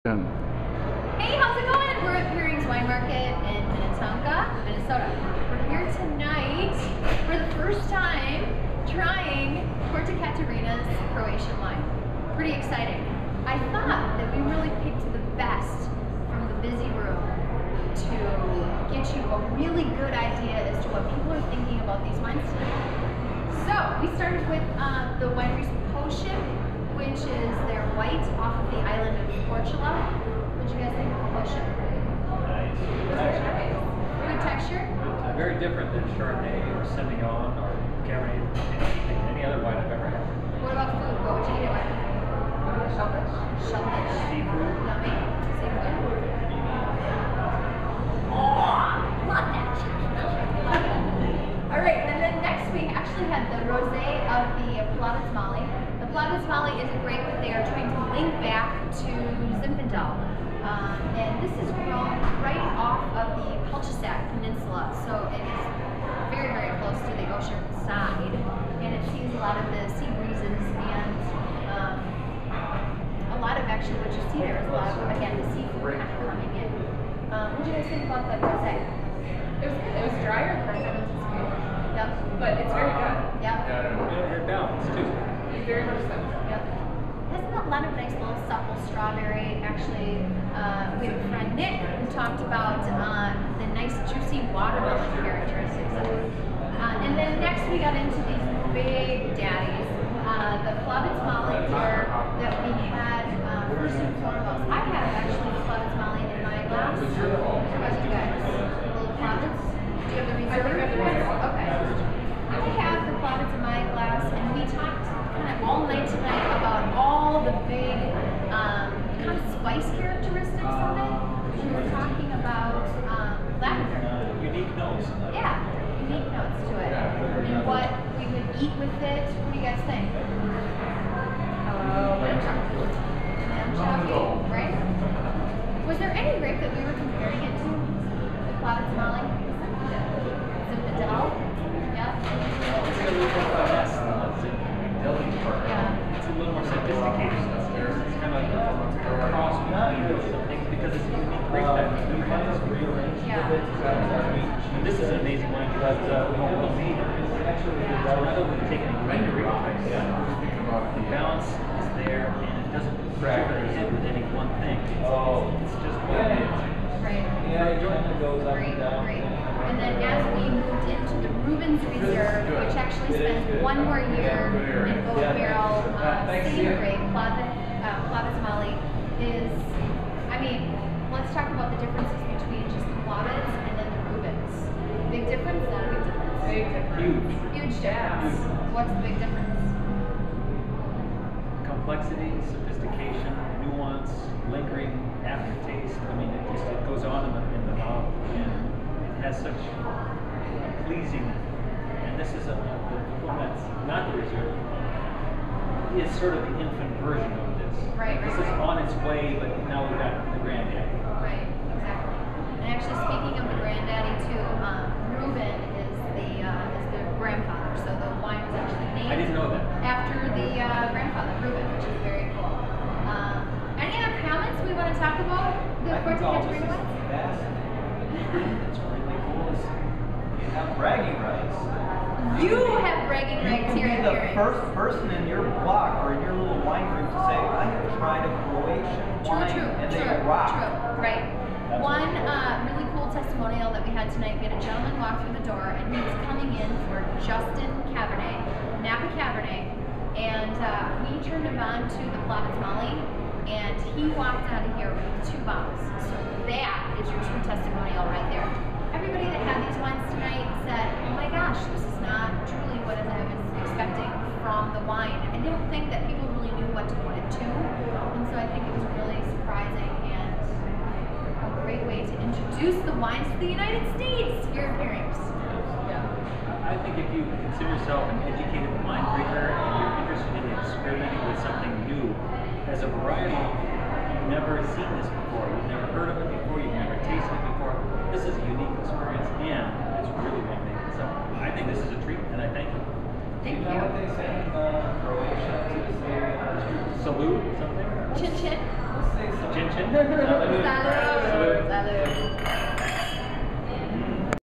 Hey, how's it going? We're at Peering's Wine Market in Minnesota. We're here tonight for the first time trying Korta Katarina's Croatian wine. Pretty exciting. I thought that we really picked the best from the busy room to get you a really good idea as to what people are thinking about these wines tonight. So we started with the winery's Potion, which is their white off of the island of Korta. What do you guys think of Potion? Nice. Good texture? Very different than Chardonnay or Semillon or Cabernet, any other wine I've ever had. What about food? What would you eat it with? Shellfish. Shellfish. Seafood. Yummy. Seafood. Oh, love that. All right, and then next we actually had the rosé of the Sommelier. The Sommelier isn't great, but they are trying to link back to Zinfandel. And this is grown right off of the Pelchasac Peninsula, so it is very, very close to the ocean side, and it sees a lot of the sea breezes and a lot of actually what you see there is a lot of, again, the seafood kind of coming in. What do you guys think about the rosé? It was good. It was drier than I had anticipated. Yep. But it's very good. Yep. It balanced too. Very much so. Yep. Has a lot of nice little supple strawberry. Actually, we have a friend Nick who talked about the nice juicy watermelon characteristics of it. And then next we got into these big daddies. The Sommelier that we had first and foremost. I have actually the Sommelier in my glass. How about you guys? Little Plavits? Do you have the reserve? I think I have the reserve. Okay. I have the Plavits in my glass, and we talked kind of all night tonight about all the big kind of spice characteristics of it. We were talking about lavender. Unique notes. Yeah, unique notes to it. And what we would eat with it. What do you guys think? Lamb chop, right? Was there any grape that we were comparing it to? The Sommelier? Zinfandel? Yeah. It's a little more finesse than the Zinfandel part. Yeah. It's a little more sophisticated. It's kind of like a cross between some things because it's a unique grape type. Yeah. And this is an amazing one because we're not only taking a great grape type. The balance is there and it doesn't grab your head with any one thing. It's just one thing. Right. Great. And then as we moved into the Reuben's Reserve, which actually spends one more year in oak barrel, same grape, Sommelier is, I mean, let's talk about the differences between just the Plavits and then the Reuben's. Big difference? Not a big difference. Big difference. Huge. Huge difference. What's the big difference? Complexity, sophistication, nuance, lingering aftertaste. I mean, it goes on in the mouth, and it has such a pleasing. And this is the one that's not the reserve. Is sort of the infant version of this. Right. This is on its way, but now we've got the granddaddy. Right. Exactly. And actually, speaking of the granddaddy too, Reuben is the grandfather. So the wine was actually named. I didn't know that. After the grandfather, Reuben, which is very cool. Any other comments we want to talk about the Korta Katarina wine? It's really cool. You have bragging rights. You have bragging rights here You at can be the Peering's. first person in your block or in your little wine group to say, I have tried a Croatian wine and they rock. True, right. One really cool testimonial that we had tonight, we had a gentleman walk through the door and he was coming in for Justin Cabernet, Napa Cabernet, and we turned him on to the Sommelier, and he walked out of here with 2 bottles. So that is your true testimonial right there. Everybody that had these wines tonight said, oh my gosh, this is not truly what I was expecting from the wine. I don't think that people really knew what to put it to, and so I think it was really surprising and a great way to introduce the wines to the United States here at Peering's. Yeah. I think if you consider yourself an educated wine drinker and you're interested in experimenting with something new, as a variety, you've never seen this before, you've never heard of it before, you've never tasted it before. This is a unique experience and it's really well made. So I think this is a treat and I thank you. Thank You know you. what they say in Croatian to this area? Salute something? Chin chin. Let's say some. Chin chin? Salud. Salud.